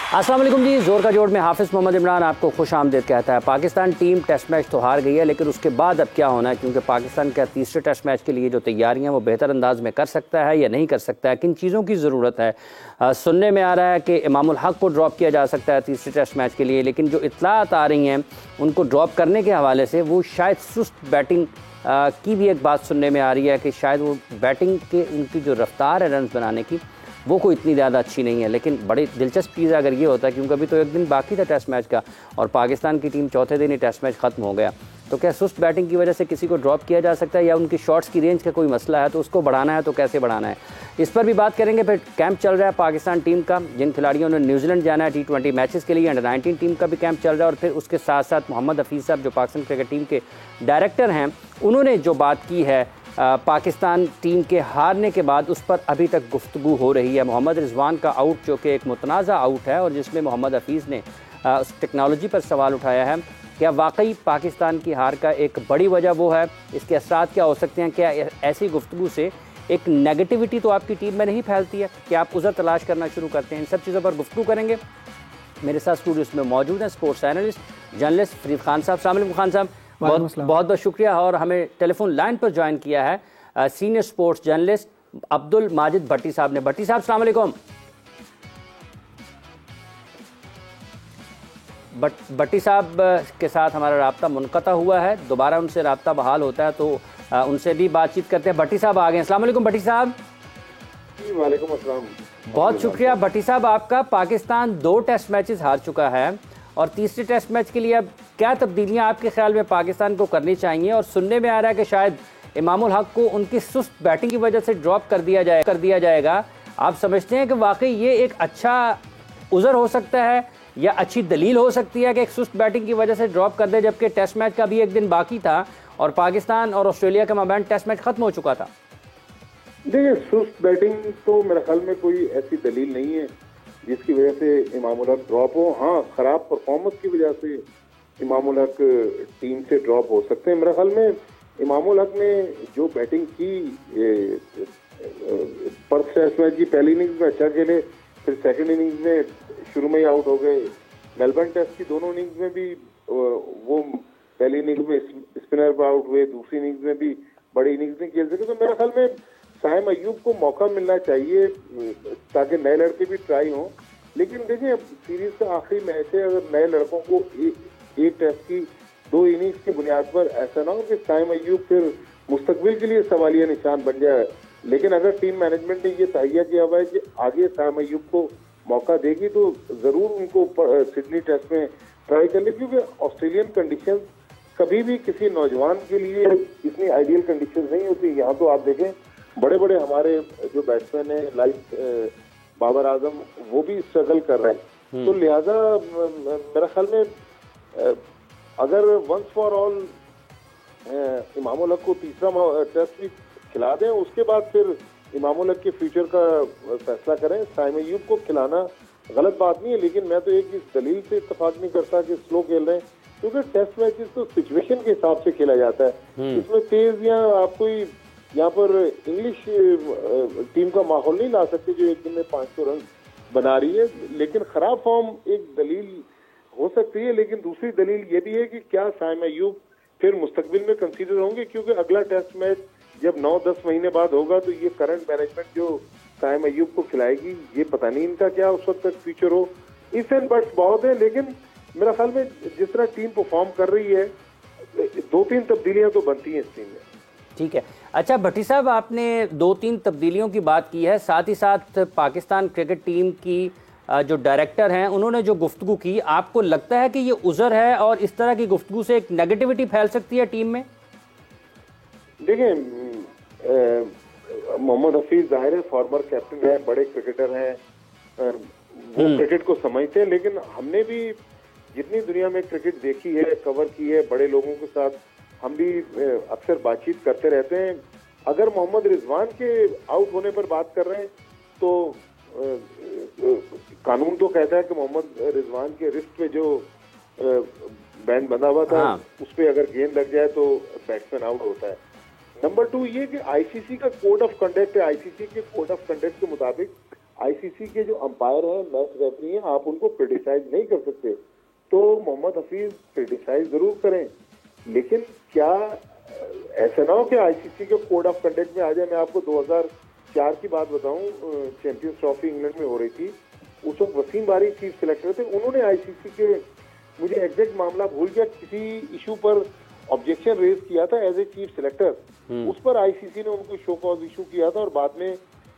अस्सलाम वालेकुम जी, जोर का जोड़ में हाफिज़ मोहम्मद इमरान आपको खुश आमदीद कहता है। पाकिस्तान टीम टेस्ट मैच तो हार गई है, लेकिन उसके बाद अब क्या होना है, क्योंकि पाकिस्तान का तीसरे टेस्ट मैच के लिए जो तैयारियां वो बेहतर अंदाज में कर सकता है या नहीं कर सकता है, किन चीज़ों की ज़रूरत है। सुनने में आ रहा है कि इमामुल हक को ड्रॉप किया जा सकता है तीसरे टेस्ट मैच के लिए, लेकिन जो इत्तलात आ रही हैं उनको ड्रॉप करने के हवाले से वो शायद सुस्त बैटिंग की भी एक बात सुनने में आ रही है कि शायद वो बैटिंग के उनकी जो रफ्तार है रन बनाने की वो कोई इतनी ज़्यादा अच्छी नहीं है। लेकिन बड़ी दिलचस्प चीज़ अगर ये होता है, क्योंकि अभी तो एक दिन बाकी था टेस्ट मैच का और पाकिस्तान की टीम चौथे दिन ही टेस्ट मैच ख़त्म हो गया, तो क्या सुस्त बैटिंग की वजह से किसी को ड्रॉप किया जा सकता है या उनकी शॉट्स की रेंज का कोई मसला है, तो उसको बढ़ाना है तो कैसे बढ़ाना है, इस पर भी बात करेंगे। फिर कैंप चल रहा है पाकिस्तान टीम का, जिन खिलाड़ियों ने न्यूजीलैंड जाना है T20 मैचेस के लिए, अंडर-19 टीम का भी कैंप चल रहा है। और फिर उसके साथ साथ मोहम्मद हफीज़ साहब जो पाकिस्तान क्रिकेट टीम के डायरेक्टर हैं, उन्होंने जो बात की है पाकिस्तान टीम के हारने के बाद, उस पर अभी तक गुफ्तगू हो रही है। मोहम्मद रिजवान का आउट जो कि एक मुतनाज़ा आउट है और जिसमें मोहम्मद हफीज़ ने उस टेक्नोलॉजी पर सवाल उठाया है, क्या वाकई पाकिस्तान की हार का एक बड़ी वजह वो है, इसके असरात क्या हो सकते हैं, क्या ऐसी गुफ्तगू से एक नेगेटिविटी तो आपकी टीम में नहीं फैलती है, क्या आप उज़र तलाश करना शुरू करते हैं, इन सब चीज़ों पर गुफ्तगू करेंगे। मेरे साथ स्टूडियोस में मौजूद हैं sports analyst journalist Farid Khan साहब। अस्सलाम वालेकुम खान साहब, बहुत बहुत शुक्रिया। और हमें टेलीफोन लाइन पर ज्वाइन किया है senior sports journalist Abdul Majid Bhatti साहब ने। भट्टी साहब अस्सलाम वालेकुम। भट्टी साहब के साथ हमारा राब्ता मुनक़ता हुआ है, दोबारा उनसे राब्ता बहाल होता है तो उनसे भी बातचीत करते हैं। भट्टी साहब आ गए। अस्सलाम वालेकुम भट्टी साहब। वालेकुम अस्सलाम। बहुत शुक्रिया भट्टी साहब आपका। पाकिस्तान 2 टेस्ट मैचेस हार चुका है और तीसरे टेस्ट मैच के लिए अब क्या तब्दीलियां आपके ख्याल में पाकिस्तान को करनी चाहिए? और सुनने में आ रहा है कि शायद इमामुल हक को उनकी सुस्त बैटिंग की वजह से ड्रॉप कर दिया जाएगा। आप समझते हैं कि वाकई ये एक अच्छा उज़र हो सकता है या अच्छी दलील हो सकती है कि एक सुस्त बैटिंग की वजह से ड्रॉप कर दे, जबकि टेस्ट मैच का भी एक दिन बाकी था और पाकिस्तान और ऑस्ट्रेलिया के माबैन टेस्ट मैच खत्म हो चुका था? देखिए, सुस्त बैटिंग तो मेरे ख्याल में कोई ऐसी दलील नहीं है जिसकी वजह से इमामुल हक ड्रॉप हो। हाँ, खराब परफॉर्मेंस की वजह से इमामुल हक टीम से ड्रॉप हो सकते हैं। मेरे ख्याल में इमामुल हक ने जो बैटिंग की पर्थ टेस्ट मैच की पहली इनिंग्स में अच्छा खेले, फिर सेकंड इनिंग्स में शुरू में ही आउट हो गए। मेलबर्न टेस्ट की दोनों इनिंग्स में भी वो पहली इनिंग्स में स्पिनर पर आउट हुए, दूसरी इनिंग्स में भी बड़ी इनिंग्स नहीं खेल सके। तो मेरे ख्याल में साइम अयूब को मौका मिलना चाहिए ताकि नए लड़के भी ट्राई हों। लेकिन देखिए, सीरीज का आखिरी मैच है, अगर नए लड़कों को एक टेस्ट की 2 इनिंग्स की बुनियाद पर ऐसा ना हो कि साइम अयूब फिर मुस्तकबिल के लिए सवालिया निशान बन जाए। लेकिन अगर टीम मैनेजमेंट ने ये तहैया किया हुआ है कि आगे साइम अयूब को मौका देगी तो जरूर उनको सिडनी टेस्ट में ट्राई कर ले, क्योंकि ऑस्ट्रेलियन कंडीशन कभी भी किसी नौजवान के लिए इतनी आइडियल कंडीशन नहीं होती। यहाँ तो आप देखें, बड़े बड़े हमारे जो बैट्समैन हैं लाइक बाबर आजम, वो भी स्ट्रगल कर रहे हैं। तो लिहाजा मेरे ख्याल में अगर once for all Imamul Haq को तीसरा टेस्ट भी खिला दें, उसके बाद फिर इमामुल हक के फ्यूचर का फैसला करें। साइम अयूब को खिलाना गलत बात नहीं है, लेकिन मैं तो एक इस दलील से इत्तेफाक नहीं करता कि स्लो खेल रहे हैं, क्योंकि टेस्ट मैचेस तो सिचुएशन के हिसाब से खेला जाता है। इसमें तेज या आप कोई यहाँ पर इंग्लिश टीम का माहौल नहीं ला सकते जो एक दिन में 500 रन बना रही है। लेकिन खराब फॉर्म एक दलील हो सकती है, लेकिन दूसरी दलील ये भी है कि क्या साइम अयूब फिर मुस्तकबिल में कंसीडर होंगे, क्योंकि अगला टेस्ट मैच जब 9-10 महीने बाद होगा तो ये करंट मैनेजमेंट जो साइम अयूब को खिलाएगी, ये पता नहीं इनका क्या उस वक्त तक फ्यूचर हो। इफ एंड बट्स बहुत है, लेकिन मेरा ख्याल में जिस तरह टीम परफॉर्म कर रही है, 2-3 तब्दीलियां तो बनती हैं इस टीम में। ठीक है। अच्छा भट्टी साहब, आपने 2-3 तब्दीलियों की बात की है, साथ ही साथ पाकिस्तान क्रिकेट टीम की जो डायरेक्टर हैं उन्होंने जो गुफ्तगू की, आपको लगता है कि ये उज़र है और इस तरह की गुफ्तगू से एक नेगेटिविटी फैल सकती है टीम में? देखिए, मोहम्मद हफीज जाहिर है फॉर्मर कैप्टन है, बड़े क्रिकेटर हैं, वो क्रिकेट को समझते हैं। लेकिन हमने भी जितनी दुनिया में क्रिकेट देखी है, कवर की है, बड़े लोगों के साथ हम भी अक्सर बातचीत करते रहते हैं। अगर मोहम्मद रिजवान के आउट होने पर बात कर रहे हैं तो कानून तो कहता है कि मोहम्मद रिजवान के रिस्ट पे जो बैंड बंधा हुआ था, उस पर अगर गेंद लग जाए तो बैट्समैन आउट होता है। नंबर 2 ये कि आईसीसी का कोड ऑफ कंडक्ट है, आईसीसी के कोड ऑफ कंडक्ट के मुताबिक आईसीसी के जो अंपायर हैं, मैच रेफरी हैं, आप उनको क्रिटिसाइज नहीं कर सकते। तो मोहम्मद हफीज क्रिटिसाइज जरूर करें, लेकिन क्या ऐसा ना हो कि आईसीसी के कोड ऑफ कंडक्ट में आ जाए। मैं आपको 2004 की बात बताऊं, चैंपियंस ट्रॉफी इंग्लैंड में हो रही थी, उस वक्त वसीम बारी चीफ सिलेक्टर थे। उन्होंने आईसीसी के, मुझे एग्जैक्ट मामला भूल गया, किसी इशू पर ऑब्जेक्शन रेज किया था एज ए चीफ सिलेक्टर। उस पर आईसीसी ने उनको शो कॉज इशू किया था और बाद में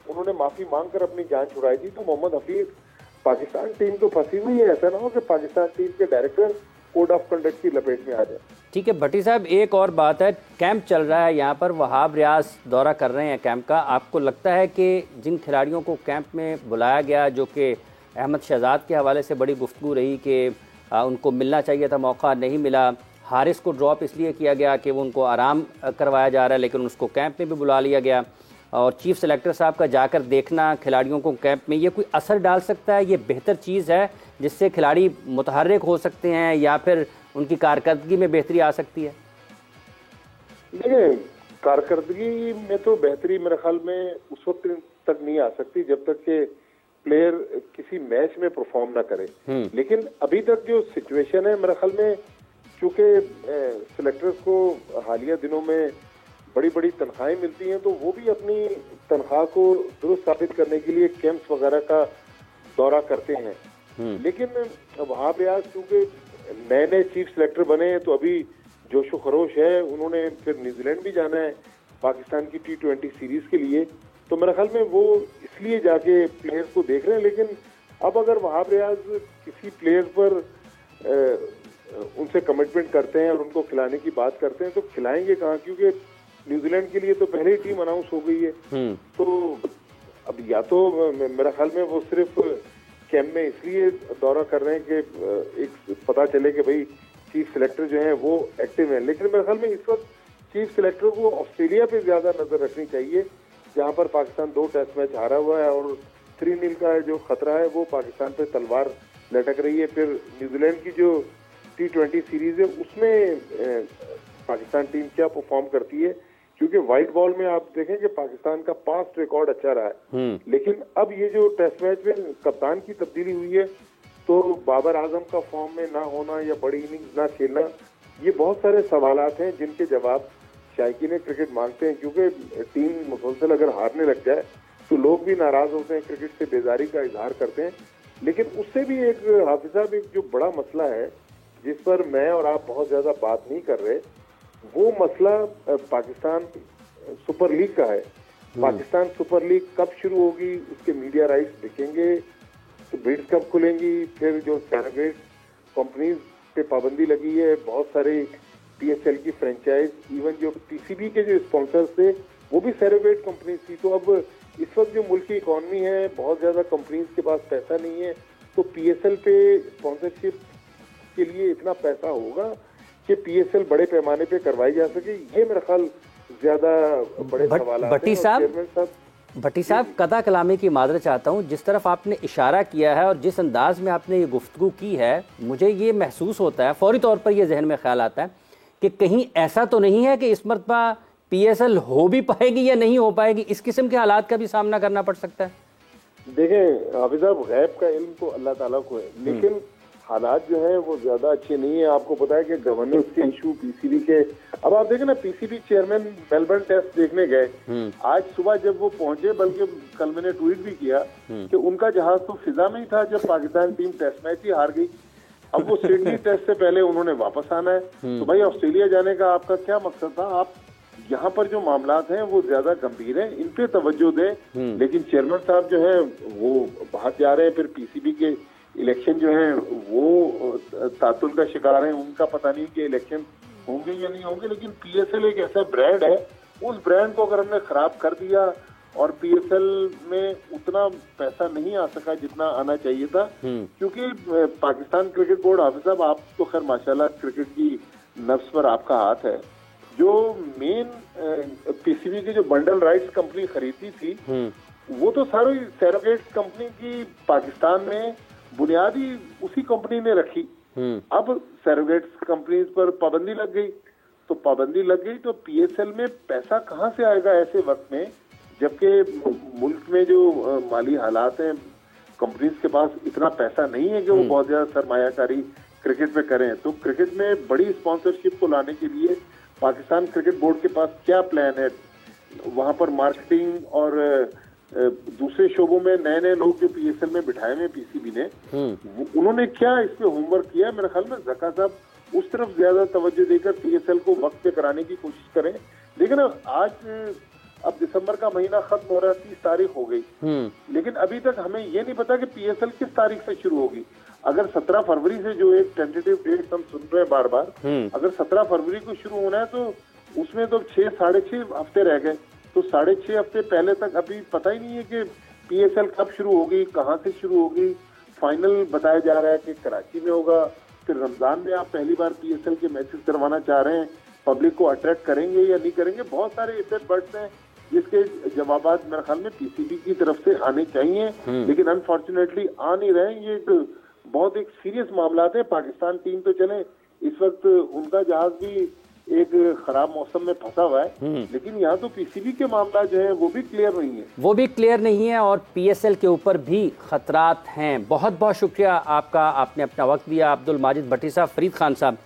उन्होंने माफी मांगकर अपनी जान छुड़ाई थी। तो मोहम्मद हफीज, पाकिस्तान टीम तो फंसी हुई है, ऐसा ना हो कि पाकिस्तान टीम के डायरेक्टर कोड ऑफ कंडक्ट की लपेट में आ जाए। ठीक है भट्टी साहब, एक और बात है, कैंप चल रहा है यहाँ पर, वहाब रियाज दौरा कर रहे हैं कैंप का। आपको लगता है कि जिन खिलाड़ियों को कैंप में बुलाया गया, जो कि अहमद शहजाद के हवाले से बड़ी गुफ्तगू रही कि उनको मिलना चाहिए था, मौका नहीं मिला, हारिस को ड्रॉप इसलिए किया गया कि वो उनको आराम करवाया जा रहा है, लेकिन उसको कैंप में भी बुला लिया गया, और चीफ सेलेक्टर साहब का जाकर देखना खिलाड़ियों को कैंप में, ये कोई असर डाल सकता है? ये बेहतर चीज़ है जिससे खिलाड़ी मुतहर्रिक हो सकते हैं या फिर उनकी कारकर्दगी में बेहतरी आ सकती है? देखिए, कारकर्दगी में तो बेहतरी मेरे ख्याल में उस वक्त तक नहीं आ सकती जब तक कि प्लेयर किसी मैच में परफॉर्म ना करे। लेकिन अभी तक जो सिचुएशन है, मेरे ख्याल में चूंकि सिलेक्टर्स को हालिया दिनों में बड़ी बड़ी तनख्वाहें मिलती हैं, तो वो भी अपनी तनख्वाह को दुरुस्त साबित करने के लिए कैंप्स वगैरह का दौरा करते हैं। लेकिन वहां पे आज चूंकि नए नए चीफ सिलेक्टर बने हैं, तो अभी जोशो खरोश है, उन्होंने फिर न्यूजीलैंड भी जाना है पाकिस्तान की T20 सीरीज के लिए। तो मेरे ख्याल में वो इसलिए जाके प्लेयर्स को देख रहे हैं। लेकिन अब अगर वहाब रियाज किसी प्लेयर पर उनसे कमिटमेंट करते हैं और उनको खिलाने की बात करते हैं, तो खिलाएंगे कहाँ, क्योंकि न्यूजीलैंड के लिए तो पहले ही टीम अनाउंस हो गई है। तो अब या तो मेरा ख्याल में वो सिर्फ कैंप में इसलिए दौरा कर रहे हैं कि एक पता चले कि भाई चीफ सिलेक्टर जो है वो एक्टिव है। लेकिन मेरे ख्याल में इस वक्त चीफ सिलेक्टर को ऑस्ट्रेलिया पे ज्यादा नजर रखनी चाहिए, जहां पर पाकिस्तान 2 टेस्ट मैच हारा हुआ है और 3-0 का जो खतरा है वो पाकिस्तान पे तलवार लटक रही है। फिर न्यूजीलैंड की जो T20 सीरीज है उसमें पाकिस्तान टीम क्या परफॉर्म करती है, क्योंकि व्हाइट बॉल में आप देखें कि पाकिस्तान का पास्ट रिकॉर्ड अच्छा रहा है। लेकिन अब ये जो टेस्ट मैच में कप्तान की तब्दीली हुई है, तो बाबर आजम का फॉर्म में ना होना या बड़ी इनिंग्स ना खेलना, ये बहुत सारे सवालात हैं जिनके जवाब शायकीन क्रिकेट मांगते हैं। क्योंकि टीम मुसलसल अगर हारने लग जाए तो लोग भी नाराज होते हैं, क्रिकेट से बेजारी का इजहार करते हैं। लेकिन उससे भी एक हाफिज साहब, एक जो बड़ा मसला है जिस पर मैं और आप बहुत ज्यादा बात नहीं कर रहे, वो मसला पाकिस्तान सुपर लीग का है। पाकिस्तान सुपर लीग कब शुरू होगी, उसके मीडिया राइट्स बिकेंगे, तो बिड्स कब खुलेंगी, फिर जो सैरोगेट कंपनीज पे पाबंदी लगी है, बहुत सारे PSL की फ्रेंचाइज, इवन जो PCB के जो स्पॉन्सर्स थे वो भी सैरोगेट कंपनीज थी। तो अब इस वक्त जो मुल्क की इकॉनमी है, बहुत ज्यादा कंपनीज के पास पैसा नहीं है, तो PSL पे स्पॉन्सरशिप के लिए इतना पैसा होगा कि PSL बड़े पैमाने पे करवाई जा सके। ये मेरा ख्याल ज्यादा बड़े सवाल हैं। भट्टी साहब, कदा कलामी की मादरत चाहता हूँ, जिस तरफ आपने इशारा किया है और जिस अंदाज में आपने ये गुफ्तगू की है, मुझे ये महसूस होता है, फौरी तौर पर ये जहन में ख्याल आता है कि कहीं ऐसा तो नहीं है कि इस मरतबा PSL हो भी पाएगी या नहीं हो पाएगी, इस किस्म के हालात का भी सामना करना पड़ सकता है। देखें हाफिज साहब, गैब का इल्म तो अल्लाह ताला को है, लेकिन हालात जो है वो ज्यादा अच्छे नहीं है। आपको पता है कि गवर्नेंस के इशू PCB के, अब आप देखें ना, PCB चेयरमैन मेलबर्न टेस्ट देखने गए, आज सुबह जब वो पहुंचे, बल्कि कल मैंने ट्वीट भी किया कि उनका जहाज तो फिजा में ही था जब पाकिस्तान टीम टेस्ट मैच ही हार गई। अब वो सिडनी टेस्ट से पहले उन्होंने वापस आना है, तो भाई ऑस्ट्रेलिया जाने का आपका क्या मकसद था? आप यहाँ पर जो मामलात हैं वो ज्यादा गंभीर हैं, इन पे तवज्जो दें। लेकिन चेयरमैन साहब जो है वो बाहर जा रहे हैं, फिर PCB के इलेक्शन जो है वो तातुल का शिकार है, उनका पता नहीं कि इलेक्शन होंगे या नहीं होंगे। लेकिन PSL एक ऐसा ब्रांड है, उस ब्रांड को अगर हमने खराब कर दिया और PSL में उतना पैसा नहीं आ सका जितना आना चाहिए था, क्योंकि पाकिस्तान क्रिकेट बोर्ड, हाफिज साहब आप तो खैर माशाल्लाह क्रिकेट की नफ्स पर आपका हाथ है, जो मेन PCB की जो बंडल राइट्स कंपनी खरीदी थी वो तो सारी सैरोगेट कंपनी की पाकिस्तान में बुनियादी उसी कंपनी ने रखी। अब सैरोगेट कंपनीज पर पाबंदी लग गई, तो पाबंदी लग गई तो PSL में पैसा कहां से आएगा ऐसे वक्त में जबकि मुल्क में जो माली हालात हैं, कंपनीज के पास इतना पैसा नहीं है कि वो बहुत ज्यादा सरमायाकारी क्रिकेट में करें। तो क्रिकेट में बड़ी स्पॉन्सरशिप को लाने के लिए पाकिस्तान क्रिकेट बोर्ड के पास क्या प्लान है, वहां पर मार्केटिंग और दूसरे शोबों में नए नए लोग जो पीएसएल में बिठाए हुए पीसीबी ने, उन्होंने क्या इस पे होमवर्क किया? मेरे ख्याल में जका साहब उस तरफ ज्यादा तवज्जो देकर पीएसएल को वक्त पे कराने की कोशिश करें। लेकिन आज अब दिसंबर का महीना खत्म हो रहा है, 30 तारीख हो गई, लेकिन अभी तक हमें ये नहीं पता कि पीएसएल किस तारीख से शुरू होगी। अगर 17 फरवरी से जो एक टेंटेटिव डेट हम सुन रहे हैं बार बार, अगर 17 फरवरी को शुरू होना है तो उसमें तो 6-6.5 हफ्ते रह गए। तो 6.5 हफ्ते पहले तक अभी पता ही नहीं है कि पीएसएल कब शुरू होगी, कहाँ से शुरू होगी। फाइनल बताया जा रहा है कि कराची में होगा। फिर रमजान में आप पहली बार पीएसएल के मैचेस करवाना चाह रहे हैं, पब्लिक को अट्रैक्ट करेंगे या नहीं करेंगे? बहुत सारे इफेक्ट बर्ड्स हैं जिसके जवाबात मेरे ख्याल में पीसीबी की तरफ से आने चाहिए, लेकिन अनफॉर्चुनेटली आ नहीं रहे। ये बहुत एक सीरियस मामला है। पाकिस्तान टीम तो चले, इस वक्त उनका जहाज भी एक खराब मौसम में फंसा हुआ है, लेकिन यहाँ तो पीसीबी के मामला जो है वो भी क्लियर नहीं है, और पीएसएल के ऊपर भी खतरात हैं। बहुत बहुत शुक्रिया आपका, आपने अपना वक्त दिया। अब्दुल माजिद भट्टी साहब, फरीद खान साहब,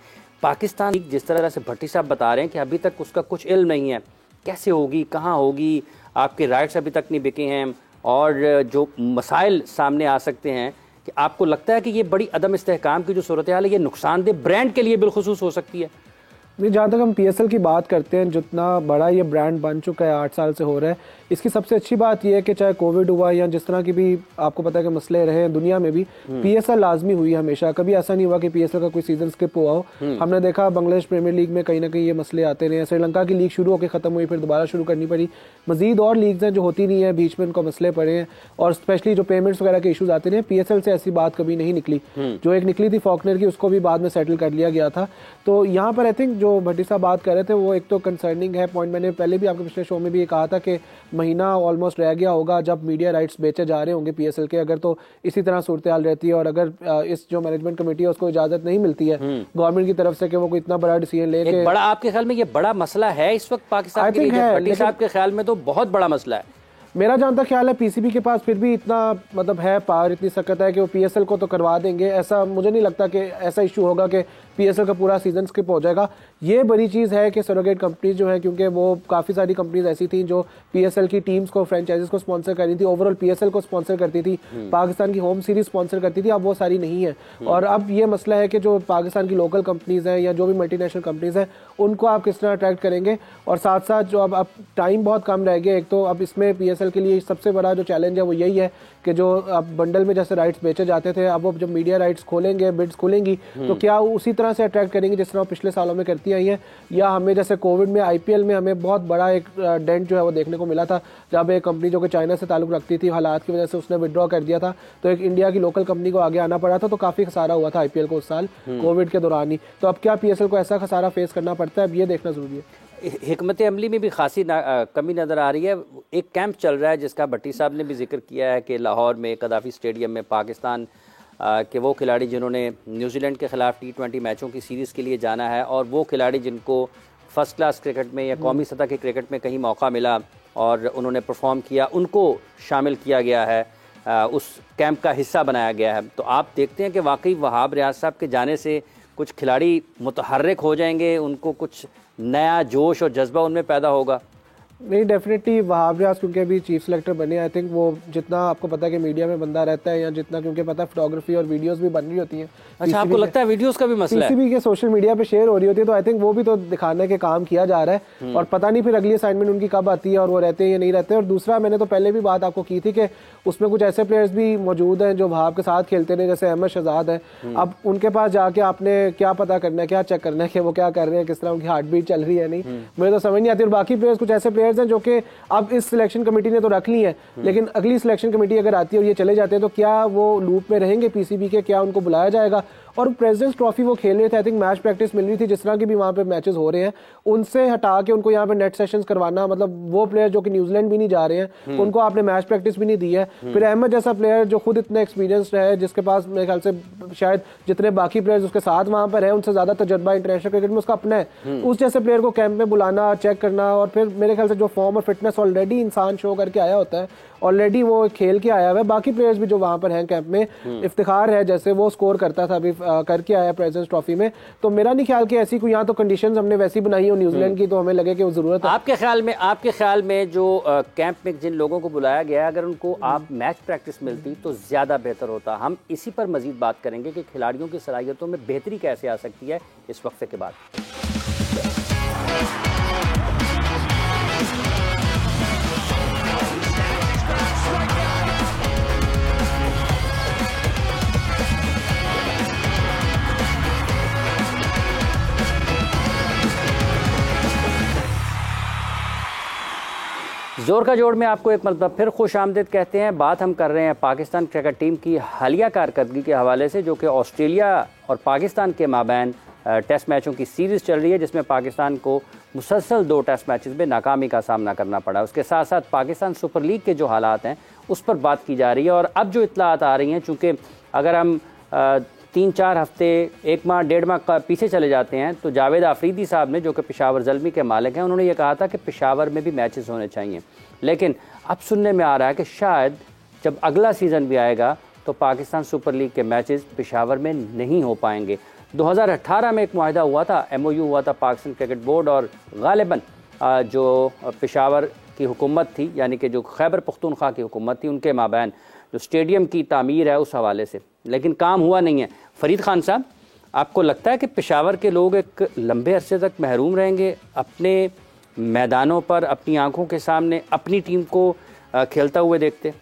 पाकिस्तान जिस तरह से भट्टी साहब बता रहे हैं कि अभी तक उसका कुछ इल्म नहीं है, कैसे होगी, कहाँ होगी, आपके राइट्स अभी तक नहीं बिके हैं, और जो मसाइल सामने आ सकते हैं, कि आपको लगता है कि ये बड़ी अदम इस्तेहकाम की जो सूरत हाल है, ये नुकसानदेह ब्रांड के लिए बिलखुसूस हो सकती है? नहीं, जहाँ तक हम पीएसएल की बात करते हैं, जितना बड़ा ये ब्रांड बन चुका है, 8 साल से हो रहा है, इसकी सबसे अच्छी बात ये है कि चाहे कोविड हुआ या जिस तरह की भी आपको पता है कि मसले रहे हैं दुनिया में भी, पीएसएल लाजमी हुई हमेशा। कभी ऐसा नहीं हुआ कि पीएसएल का कोई सीजन स्किप हुआ हो। हमने देखा बांग्लादेश प्रीमियर लीग में कहीं ना कहीं ये मसले आते रहे। श्रीलंका की लीग शुरू होकर खत्म हुई, फिर दोबारा शुरू करनी पड़ी। मजीद और लीग्स हैं जो होती नहीं है, बीच में उनको मसले पड़े हैं, और स्पेशली जो पेमेंट्स वगैरह के इशूज आते रहे। पीएसएल से ऐसी बात कभी नहीं निकली। जो एक निकली थी फॉकनर की, उसको भी बाद में सेटल कर लिया गया था। तो यहाँ पर आई थिंक जो भट्टी साहब बात कर रहे थे वो एक तो कंसर्निंग है पॉइंट। मैंने पहले भी आपके पिछले शो में भी ये कहा था कि महीना ऑलमोस्ट रह गया होगा जब मीडिया राइट्स बेचे जा रहे होंगे पीएसएल के। अगर तो इसी तरह सूरत हाल रहती है, और अगर इस जो मैनेजमेंट कमेटी है उसको इजाजत नहीं मिलती है गवर्नमेंट की तरफ से कि वो कोई इतना बड़ा डिसीजन ले के, बड़ा आपके ख्याल में ये बड़ा मसला है इस वक्त पाकिस्तान के लिए? भट्टी साहब के ख्याल में तो बहुत बड़ा मसला है। मेरा जहाँ तक ख्याल है पीसीबी के पास फिर भी इतना मतलब है पावर, इतनी सख्त है कि वो पीएसएल को तो करवा देंगे। ऐसा मुझे नहीं लगता कि ऐसा इशू होगा कि पीएसएल का पूरा सीजन स्किप हो जाएगा। ये बड़ी चीज़ है कि सरोगेट कंपनीज जो है, क्योंकि वो काफ़ी सारी कंपनीज ऐसी थी जो पीएसएल की टीम्स को, फ्रेंचाइजीज को स्पॉन्सर कर रही थी, ओवरऑल पीएसएल को स्पॉन्सर करती थी, पाकिस्तान की होम सीरीज स्पॉन्सर करती थी। अब वो सारी नहीं है, और अब ये मसला है कि जो पाकिस्तान की लोकल कंपनीज हैं या जो भी मल्टीनेशनल कंपनीज हैं उनको आप किस तरह अट्रैक्ट करेंगे। और साथ साथ जो अब टाइम बहुत कम रह गया, एक तो अब इसमें पीएसएल के लिए सबसे बड़ा जो चैलेंज है वो यही है कि जो अब बंडल में जैसे राइट्स बेचे जाते थे, अब वो जब मीडिया राइट्स खोलेंगे, बिड्स खुलेंगी, तो क्या उसी तरह से अट्रैक्ट करेंगे जिस तरह पिछले सालों में करती आई है, या हमें जैसे कोविड में आईपीएल में हमें बहुत बड़ा एक डेंट जो है वो देखने को मिला था, जब एक कंपनी जो कि चाइना से ताल्लुक रखती थी, हालात की वजह से उसने विड्रॉ कर दिया था, तो एक इंडिया की लोकल कंपनी को आगे आना पड़ा था, तो काफी खसारा हुआ था आईपीएल को उस साल कोविड के दौरान ही। तो अब क्या पीएसएल को ऐसा खसारा फेस करना पड़ता है, अब ये देखना जरूरी है। हिकमत अमली में भी खासी कमी नज़र आ रही है। एक कैंप चल रहा है जिसका भट्टी साहब ने भी जिक्र किया है कि लाहौर में कदाफी स्टेडियम में पाकिस्तान के वो खिलाड़ी जिन्होंने न्यूजीलैंड के ख़िलाफ़ T20 मैचों की सीरीज़ के लिए जाना है, और वो खिलाड़ी जिनको फ़र्स्ट क्लास क्रिकेट में या कौमी सतह के क्रिकेट में कहीं मौका मिला और उन्होंने परफॉर्म किया, उनको शामिल किया गया है, उस कैंप का हिस्सा बनाया गया है। तो आप देखते हैं कि वाकई वहाब रियाज साहब के जाने से कुछ खिलाड़ी मुतहर्रिक हो जाएंगे, उनको कुछ नया जोश और जज्बा उनमें पैदा होगा? नहीं, डेफिनेटली वहाब रियाज क्योंकि अभी चीफ सेलेक्टर बने, आई थिंक वो जितना आपको पता है कि मीडिया में बंदा रहता है, या जितना क्योंकि पता है फोटोग्राफी और वीडियोस भी बन रही होती हैं। अच्छा, आपको लगता है वीडियोस का भी मसला है? पीसीबी के सोशल मीडिया पे शेयर हो रही होती है, तो आई थिंक वो भी तो दिखाने के काम किया जा रहा है, और पता नहीं फिर अगली असाइनमेंट उनकी कब आती है और वो रहते हैं या नहीं रहते। और दूसरा, मैंने तो पहले भी बात आपको की थी कि उसमें कुछ ऐसे प्लेयर्स भी मौजूद हैं जो वहाब के साथ खेलते रहे, जैसे अहमद शहजाद है। अब उनके पास जाके आपने क्या पता करना है, क्या चेक करना है कि वो क्या कर रहे हैं, किस तरह उनकी हार्ट बीट चल रही है, नहीं मुझे तो समझ नहीं आती। और बाकी प्लेयर्स, कुछ ऐसे प्लेयर्स हैं जो कि अब इस सिलेक्शन कमेटी ने तो रख ली है, लेकिन अगली सिलेक्शन कमेटी अगर आती है और ये चले जाते हैं तो क्या वो लूप में रहेंगे पीसीबी के, क्या उनको बुलाया जाएगा? और प्रेसिडेंट्स ट्रॉफी वो खेल रहे थे, आई थिंक मैच प्रैक्टिस मिल रही थी, जिस तरह की भी वहाँ पे मैचेस हो रहे हैं उनसे हटा के उनको यहाँ पे नेट सेशंस करवाना, मतलब वो प्लेयर जो कि न्यूजीलैंड भी नहीं जा रहे हैं उनको आपने मैच प्रैक्टिस भी नहीं दी है। फिर अहमद जैसा प्लेयर जो खुद इतना एक्सपीरियंस्ड है, जिसके पास मेरे ख्याल से शायद जितने बाकी प्लेयर्स उसके साथ वहाँ पर है उनसे ज्यादा तजर्बा इंटरनेशनल क्रिकेट में उसका अपना है, उस जैसे प्लेयर को कैंप में बुलाना, चेक करना, और फिर मेरे ख्याल से जो फॉर्म और फिटनेस ऑलरेडी इंसान शो करके आया होता है, ऑलरेडी वो खेल के आया हुआ है, बाकी प्लेयर्स भी जो वहां पर हैं कैंप में, इफ्तिखार है जैसे वो स्कोर करता था अभी करके आया प्रेसिडेंट्स ट्रॉफी में, तो मेरा नहीं ख्याल कि ऐसी कोई यहाँ तो कंडीशंस हमने वैसी बनाई हो न्यूजीलैंड की तो हमें लगे कि वो जरूरत है। आपके ख्याल में जो कैंप में जिन लोगों को बुलाया गया, अगर उनको आप मैच प्रैक्टिस मिलती तो ज्यादा बेहतर होता। हम इसी पर मजीद बात करेंगे कि खिलाड़ियों की सलाहियतों में बेहतरी कैसे आ सकती है इस वक्फे के बाद। जोर का जोड़ में आपको एक मरतबा फिर खुश आमदीद कहते हैं। बात हम कर रहे हैं पाकिस्तान क्रिकेट टीम की हालिया कारकर्दगी के हवाले से, जो कि ऑस्ट्रेलिया और पाकिस्तान के माबैन टेस्ट मैचों की सीरीज़ चल रही है, जिसमें पाकिस्तान को मुसलसल 2 टेस्ट मैचेस में नाकामी का सामना करना पड़ा। उसके साथ साथ पाकिस्तान सुपर लीग के जो हालात हैं उस पर बात की जा रही है। और अब जो इत्तलात आ रही हैं, चूँकि अगर हम 3-4 हफ्ते, 1 माह, 1.5 माह पीछे चले जाते हैं तो जावेद आफरीदी साहब ने, जो कि पेशावर ज़ल्मी के मालिक हैं, उन्होंने ये कहा था कि पेशावर में भी मैचेस होने चाहिए। लेकिन अब सुनने में आ रहा है कि शायद जब अगला सीज़न भी आएगा तो पाकिस्तान सुपर लीग के मैचेस पेशावर में नहीं हो पाएंगे। 2018 में एक मुआहदा हुआ था, MOU हुआ था पाकिस्तान क्रिकेट बोर्ड और गालिबन जो पेशावर की हुकूमत थी, यानी कि जो खैबर पख्तूनख्वा की हुकूमत थी, उनके माबैन जो स्टेडियम की तामीर है उस हवाले से, लेकिन काम हुआ नहीं है। फरीद खान साहब, आपको लगता है कि पेशावर के लोग एक लंबे अरसे तक महरूम रहेंगे अपने मैदानों पर, अपनी आंखों के सामने अपनी टीम को खेलता हुए देखते?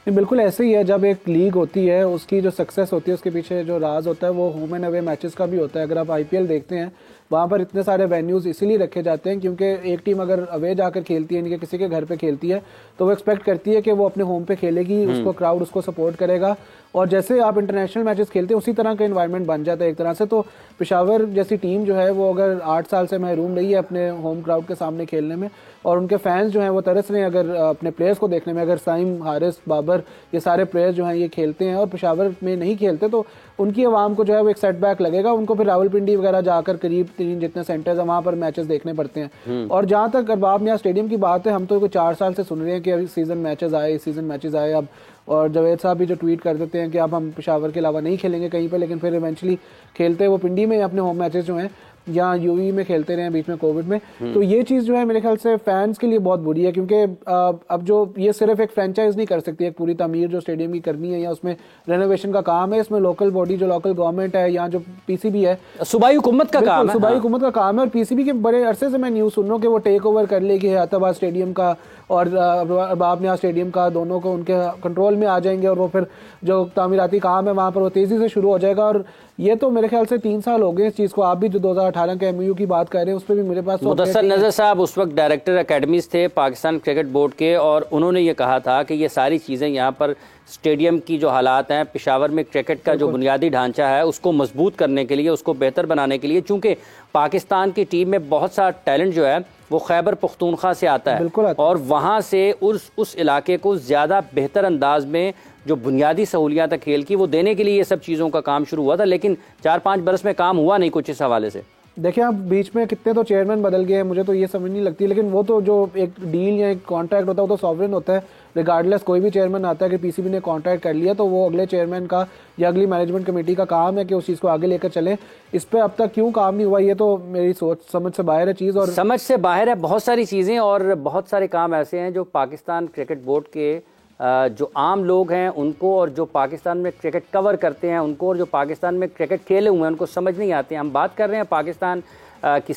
बिल्कुल ऐसे ही है। जब एक लीग होती है उसकी जो सक्सेस होती है उसके पीछे जो राज होता है वो होम एंड अवे मैचेस का भी होता है। अगर आप IPL देखते हैं वहाँ पर इतने सारे वेन्यूज़ इसीलिए रखे जाते हैं क्योंकि एक टीम अगर अवे जाकर खेलती है, यानी कि किसी के घर पे खेलती है, तो वो एक्सपेक्ट करती है कि वो अपने होम पे खेलेगी, उसको क्राउड उसको सपोर्ट करेगा, और जैसे आप इंटरनेशनल मैचेस खेलते हैं उसी तरह का इन्वायरमेंट बन जाता है एक तरह से। तो पेशावर जैसी टीम जो है वो अगर 8 साल से महरूम रही है अपने होम क्राउड के सामने खेलने में, और उनके फैंस जो हैं वो तरस रहे हैं अगर अपने प्लेयर्स को देखने में। अगर साइम, हारिस, बाबर, ये सारे प्लेयर्स जो हैं ये खेलते हैं और पेशावर में नहीं खेलते तो उनकी आवाम को जो है वो एक सेटबैक लगेगा, उनको फिर रावलपिंडी वगैरह जाकर करीब 3 जितने सेंटर्स हैं वहाँ पर मैचेस देखने पड़ते हैं। और जहाँ तक अरबाब मियां स्टेडियम की बात है, हम तो 4 साल से सुन रहे हैं कि अभी सीजन मैचेस आए, इस सीजन मैचेस आए अब, और जावेद साहब भी जो ट्वीट कर देते हैं कि अब हम पेशावर के अलावा नहीं खेलेंगे कहीं पे, लेकिन फिर इवेंचुअली खेलते वो पिंडी में अपने होम मैचेस जो हैं या UAE में खेलते रहे बीच में कोविड में। तो ये चीज़ जो है मेरे ख्याल से फैंस के लिए बहुत बुरी है, क्योंकि अब जो ये सिर्फ एक फ्रेंचाइज नहीं कर सकती, एक पूरी तमीर जो स्टेडियम की करनी है या उसमें रेनोवेशन का काम है, इसमें लोकल बॉडी जो लोकल गवर्नमेंट है या जो PCB है, सूबाई हुकूमत का काम है, सूबाई हुकूमत का काम है। और PCB के बड़े अरसे से मैं न्यूज़ सुन रहा हूँ कि वो टेक ओवर कर लेगी हैदराबाद स्टेडियम का और अरबाब मियां स्टेडियम का, दोनों को उनके कंट्रोल में आ जाएंगे और वो फिर जो तामीराती काम है वहाँ पर वो तेज़ी से शुरू हो जाएगा। और ये तो मेरे ख्याल से 3 साल हो गए इस चीज़ को। आप भी जो 2018 के MOU की बात कर रहे हैं उस पर भी मेरे पास मुदस्सर नज़र साहब उस वक्त डायरेक्टर अकेडमीज थे पाकिस्तान क्रिकेट बोर्ड के, और उन्होंने ये कहा था कि ये सारी चीज़ें यहाँ पर स्टेडियम की जो हालात हैं, पेशावर में क्रिकेट का जो बुनियादी ढांचा है उसको मजबूत करने के लिए, उसको बेहतर बनाने के लिए, चूँकि पाकिस्तान की टीम में बहुत सारा टैलेंट जो है वो खैबर पख्तूनख्वा से आता है और वहाँ से उस इलाके को ज़्यादा बेहतर अंदाज में जो बुनियादी सहूलियात है खेल की वो देने के लिए ये सब चीज़ों का काम शुरू हुआ था। लेकिन 4-5 बरस में काम हुआ नहीं कुछ इस हवाले से। देखिए आप बीच में कितने तो चेयरमैन बदल गए हैं, मुझे तो ये समझ नहीं लगती, लेकिन वो तो जो एक डील या एक कॉन्ट्रैक्ट होता है वो तो सॉवरेन होता है। रिगार्डलेस कोई भी चेयरमैन आता है कि PCB ने कॉन्ट्रैक्ट कर लिया तो वो अगले चेयरमैन का या अगली मैनेजमेंट कमेटी का काम है कि उस चीज़ को आगे लेकर चले। इस पर अब तक क्यों काम नहीं हुआ, ये तो मेरी सोच समझ से बाहर है चीज़। और समझ से बाहर है बहुत सारी चीज़ें, और बहुत सारे काम ऐसे हैं जो पाकिस्तान क्रिकेट बोर्ड के जो आम लोग हैं उनको, और जो पाकिस्तान में क्रिकेट कवर करते हैं उनको, और जो पाकिस्तान में क्रिकेट खेले हुए हैं उनको समझ नहीं आते हैं। हम बात कर रहे हैं पाकिस्तान की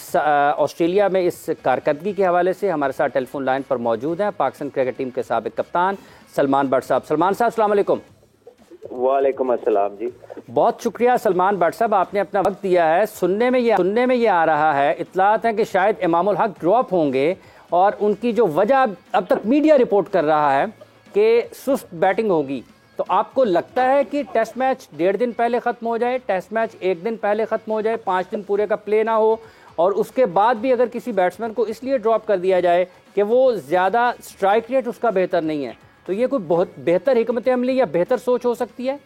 ऑस्ट्रेलिया में इस कारकर्दगी के हवाले से। हमारे साथ टेलीफोन लाइन पर मौजूद हैं पाकिस्तान क्रिकेट टीम के साबिक कप्तान सलमान भट्ट साहब। सलमान साहब अस्सलाम वालेकुम। वालेकुम अस्सलाम जी। बहुत शुक्रिया सलमान भट्ट साहब, आपने अपना वक्त दिया है। सुनने में ये आ रहा है, इत्तलात है कि शायद इमामुल हक ड्रॉप होंगे, और उनकी जो वजह अब तक मीडिया रिपोर्ट कर रहा है कि सुस्त बैटिंग होगी, तो आपको लगता है कि टेस्ट मैच 1.5 दिन पहले ख़त्म हो जाए, टेस्ट मैच 1 दिन पहले ख़त्म हो जाए, 5 दिन पूरे का प्ले ना हो, और उसके बाद भी अगर किसी बैट्समैन को इसलिए ड्रॉप कर दिया जाए कि वो ज़्यादा स्ट्राइक रेट उसका बेहतर नहीं है, तो ये कोई बहुत बेहतर हिकमत अमली या बेहतर सोच हो सकती है?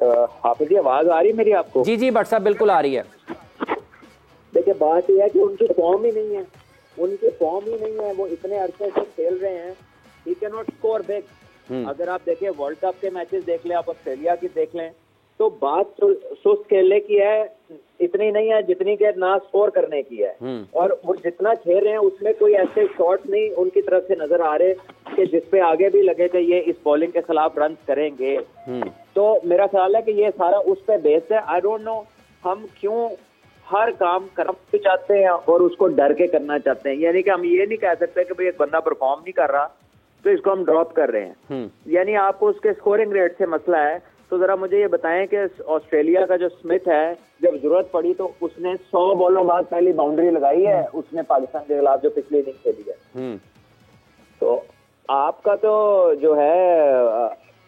हाफिज जी, आवाज आ रही है मेरी आपको? जी जी भट्ट साहब, बिल्कुल आ रही है। देखिए, बात यह है कि उनकी फॉर्म ही नहीं है, वो इतने अरसे से खेल रहे हैं, he can not score big. अगर आप देखें वर्ल्ड कप के मैचेस देख लें, आप ऑस्ट्रेलिया की देख लें, तो बात सुस्त खेलने की है इतनी नहीं है जितनी के ना स्कोर करने की है। और वो जितना खेल रहे हैं उसमें कोई ऐसे शॉट नहीं उनकी तरफ से नजर आ रहे कि जिसपे आगे भी लगे कि ये इस बॉलिंग के खिलाफ रन करेंगे। तो मेरा ख्याल है कि ये सारा उस पे बेस्ड है। आई डोंट नो हम क्यों हर काम करना भी चाहते हैं और उसको डर के करना चाहते हैं। यानी कि हम ये नहीं कह सकते कि भाई एक बंदा परफॉर्म नहीं कर रहा तो इसको हम ड्रॉप कर रहे हैं। यानी आपको उसके स्कोरिंग रेट से मसला है। तो जरा मुझे ये बताएं कि ऑस्ट्रेलिया का जो स्मिथ है, जब जरूरत पड़ी तो उसने 100 बॉलों बाद पहली बाउंड्री लगाई है उसने पाकिस्तान के खिलाफ जो पिछली इनिंग खेली है। तो आपका तो जो है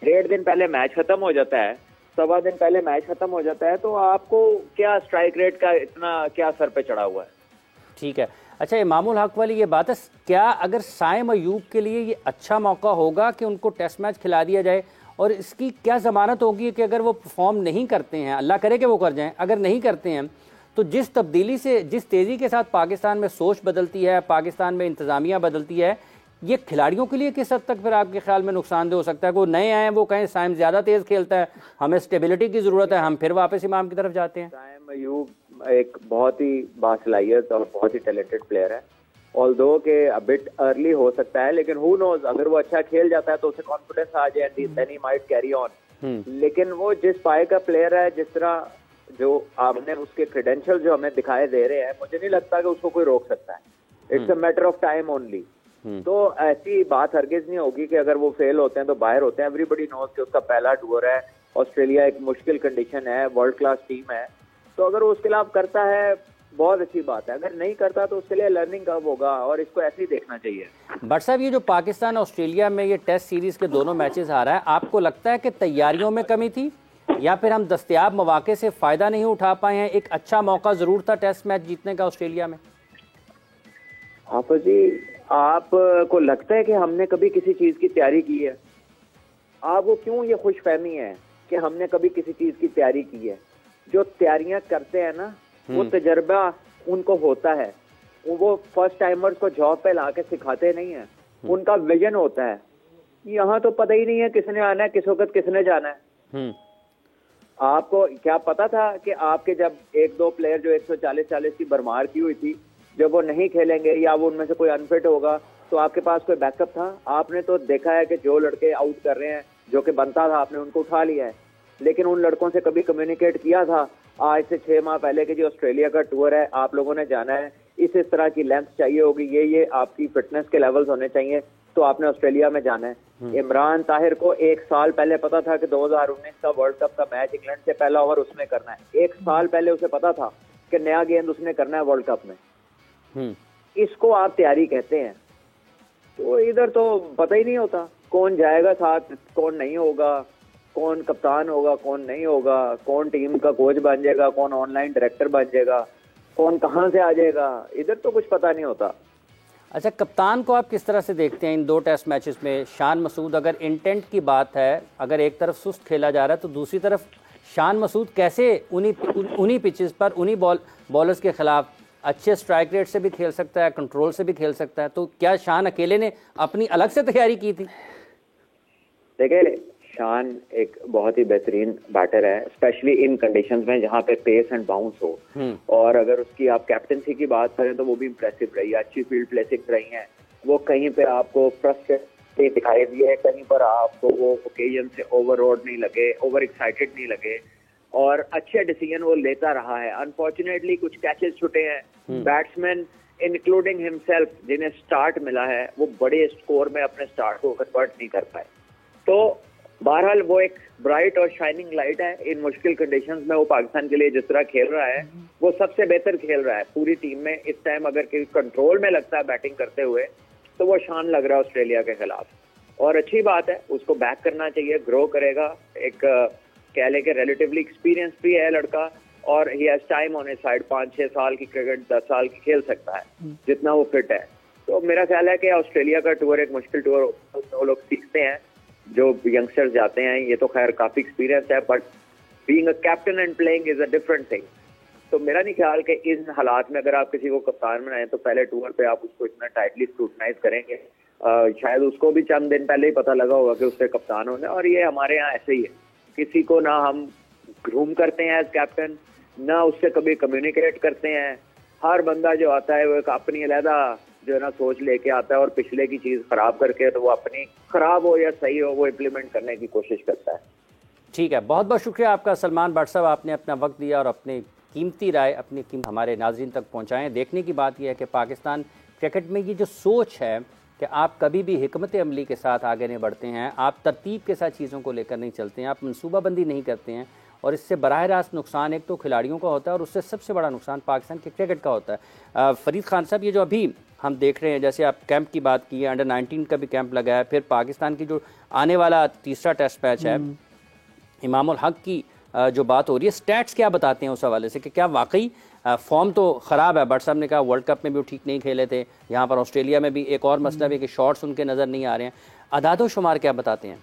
1.5 दिन पहले मैच खत्म हो जाता है, 1.25 दिन पहले मैच खत्म हो जाता है, तो आपको क्या स्ट्राइक रेट का इतना क्या सर पे चढ़ा हुआ है? ठीक है। अच्छा, इमामुल हक वाली ये बात है, क्या अगर साइम अयूब के लिए ये अच्छा मौका होगा कि उनको टेस्ट मैच खिला दिया जाए, और इसकी क्या ज़मानत होगी कि अगर वो परफॉर्म नहीं करते हैं, अल्लाह करे कि वो कर जाएं, अगर नहीं करते हैं तो जिस तब्दीली से, जिस तेज़ी के साथ पाकिस्तान में सोच बदलती है, पाकिस्तान में इंतज़ामिया बदलती है, ये खिलाड़ियों के लिए किस हद तक फिर आपके ख्याल में नुकसानदेह हो सकता है? वो नए आए हैं, वो कहें साइम ज़्यादा तेज़ खेलता है, हमें स्टेबिलिटी की ज़रूरत है, हम फिर वापस इमाम की तरफ जाते हैं। साइम अयूब एक बहुत ही बासलाहियत और बहुत ही टैलेंटेड प्लेयर है, ऑल्दो के अ बिट अर्ली हो सकता है, लेकिन हु नोज, अगर वो अच्छा खेल जाता है तो उसे कॉन्फिडेंस आ जाए, then he might carry on. लेकिन वो जिस पाए का प्लेयर है, जिस तरह जो आपने उसके क्रेडेंशियल जो हमें दिखाई दे रहे हैं, मुझे नहीं लगता कि उसको कोई रोक सकता है। It's a matter of time only. तो ऐसी बात हरगिज नहीं होगी कि अगर वो फेल होते हैं तो बाहर होते हैं। एवरीबडी नोज कि उसका पहला टूर है, ऑस्ट्रेलिया एक मुश्किल कंडीशन है, वर्ल्ड क्लास टीम है, तो अगर वो उसके खिलाफ करता है बहुत अच्छी बात है, अगर नहीं करता तो उसके लिए लर्निंग कब होगा, और इसको ऐसे ही देखना चाहिए। भट्ट साहब, ये जो पाकिस्तान ऑस्ट्रेलिया में ये टेस्ट सीरीज के दोनों मैचेस आ रहा है, आपको लगता है कि तैयारियों में कमी थी या फिर हम दस्तयाब मौके से फ़ायदा नहीं उठा पाए हैं? एक अच्छा मौका ज़रूर था टेस्ट मैच जीतने का ऑस्ट्रेलिया में। हाफिज जी, आपको लगता है कि हमने कभी किसी चीज़ की तैयारी की है? आपको क्यों ये खुशफहमी है कि हमने कभी किसी चीज़ की तैयारी की है? जो तैयारियां करते हैं ना, वो तजर्बा उनको होता है, वो फर्स्ट टाइमर्स को जॉब पे ला के सिखाते नहीं है, उनका विजन होता है। यहाँ तो पता ही नहीं है किसने आना है, किस वक्त किसने जाना है। आपको क्या पता था कि आपके जब 1-2 प्लेयर जो 140 की भरमार की हुई थी, जब वो नहीं खेलेंगे या वो उनमें से कोई अनफिट होगा, तो आपके पास कोई बैकअप था? आपने तो देखा है कि जो लड़के आउट कर रहे हैं, जो कि बनता था, आपने उनको उठा लिया है, लेकिन उन लड़कों से कभी कम्युनिकेट किया था आज से 6 माह पहले कि जो ऑस्ट्रेलिया का टूर है आप लोगों ने जाना है, इस तरह की लेंथ चाहिए होगी, ये आपकी फिटनेस के लेवल्स होने चाहिए, तो आपने ऑस्ट्रेलिया में जाना है। इमरान ताहिर को 1 साल पहले पता था कि 2019 का वर्ल्ड कप का मैच इंग्लैंड से पहला ओवर उसमें करना है। 1 साल पहले उसे पता था कि नया गेंद उसने करना है वर्ल्ड कप में। इसको आप तैयारी कहते हैं? तो इधर तो पता ही नहीं होता कौन जाएगा साथ, कौन नहीं होगा, कौन कप्तान होगा, कौन नहीं होगा, कौन टीम का कोच बन जाएगा, कौन ऑनलाइन डायरेक्टर बन जाएगा, कौन कहां से आ जाएगा, इधर तो कुछ पता नहीं होता। अच्छा, कप्तान को आप किस तरह से देखते हैं इन 2 टेस्ट मैचेस में? शान मसूद, अगर इंटेंट की बात है, अगर एक तरफ सुस्त खेला जा रहा है तो दूसरी तरफ शान मसूद कैसे उन्हीं पिचेस पर, उन्हीं बॉलर्स के खिलाफ अच्छे स्ट्राइक रेट से भी खेल सकता है, कंट्रोल से भी खेल सकता है? तो क्या शान अकेले ने अपनी अलग से तैयारी की थी? देखिए, शान एक बहुत ही बेहतरीन बैटर है, स्पेशली इन कंडीशंस में जहाँ पे पेस एंड बाउंस हो। और अगर उसकी आप कैप्टनसी की बात करें तो वो भी इंप्रेसिव रही है, अच्छी फील्ड प्लेसिंग रही है। वो कहीं पे आपको फ्रस्ट्रेटेड दिखाई दी है, कहीं पर आपको वो ओकेजन से ओवरलोड नहीं लगे, ओवर एक्साइटेड नहीं लगे, और अच्छे डिसीजन वो लेता रहा है। अनफॉर्चुनेटली कुछ कैचेस छूटे हैं, बैट्समैन इंक्लूडिंग हिमसेल्फ जिन्हें स्टार्ट मिला है वो बड़े स्कोर में अपने स्टार्ट को कन्वर्ट नहीं कर पाए। तो बहरहाल वो एक ब्राइट और शाइनिंग लाइट है इन मुश्किल कंडीशंस में। वो पाकिस्तान के लिए जिस तरह खेल रहा है वो सबसे बेहतर खेल रहा है पूरी टीम में इस टाइम। अगर कंट्रोल में लगता है बैटिंग करते हुए तो वो शान लग रहा है ऑस्ट्रेलिया के खिलाफ। और अच्छी बात है, उसको बैक करना चाहिए, ग्रो करेगा। एक कह ले के रिलेटिवली एक्सपीरियंस भी है लड़का, और he has time on his side. 5-6 साल की क्रिकेट, 10 साल की खेल सकता है जितना वो फिट है। तो मेरा ख्याल है कि ऑस्ट्रेलिया का टूर एक मुश्किल टूर, वो लोग सीखते हैं जो यंगस्टर्स जाते हैं। ये तो खैर काफी एक्सपीरियंस है, but being a captain and playing is a different thing. तो मेरा नहीं ख्याल कि इन हालात में अगर आप किसी को कप्तान बनाएं तो पहले टूर पे आप उसको इतना टाइटली स्क्रूटनाइज करेंगे। शायद उसको भी चंद दिन पहले ही पता लगा होगा कि उससे कप्तान होने। और ये हमारे यहाँ ऐसे ही है, किसी को ना हम ग्रूम करते हैं एज कैप्टन, ना उससे कभी कम्युनिकेट करते हैं। हर बंदा जो आता है वो एक अपनी अलहदा जो है ना सोच लेके आता है, और पिछले की चीज खराब करके, तो वो अपनी खराब हो या सही हो वो इम्प्लीमेंट करने की कोशिश करता है। ठीक है, बहुत बहुत शुक्रिया आपका सलमान भट्ट साहब, आपने अपना वक्त दिया और अपनी कीमती राय हमारे नाज़रीन तक पहुँचाएँ। देखने की बात यह है कि पाकिस्तान क्रिकेट में ये जो सोच है कि आप कभी भी हिकमत अमली के साथ आगे नहीं बढ़ते हैं, आप तरतीब के साथ चीज़ों को लेकर नहीं चलते हैं, आप मनसूबाबंदी नहीं करते हैं, और इससे बराह रास्त नुकसान एक तो खिलाड़ियों का होता है और उससे सबसे बड़ा नुकसान पाकिस्तान के क्रिकेट का होता है। फरीद खान साहब, ये जो अभी हम देख रहे हैं, जैसे आप कैंप की बात की है, अंडर 19 का भी कैंप लगा है, फिर पाकिस्तान की जो आने वाला तीसरा टेस्ट मैच है, इमामुल हक की जो बात हो रही है, स्टैट्स क्या बताते हैं उस हवाले से कि क्या वाकई फॉर्म तो ख़राब है? भट्ट साहब ने कहा वर्ल्ड कप में भी वो ठीक नहीं खेले थे, यहाँ पर ऑस्ट्रेलिया में भी एक और मसला भी कि शॉट्स उनके नज़र नहीं आ रहे हैं। अदादो शुमार क्या बताते हैं?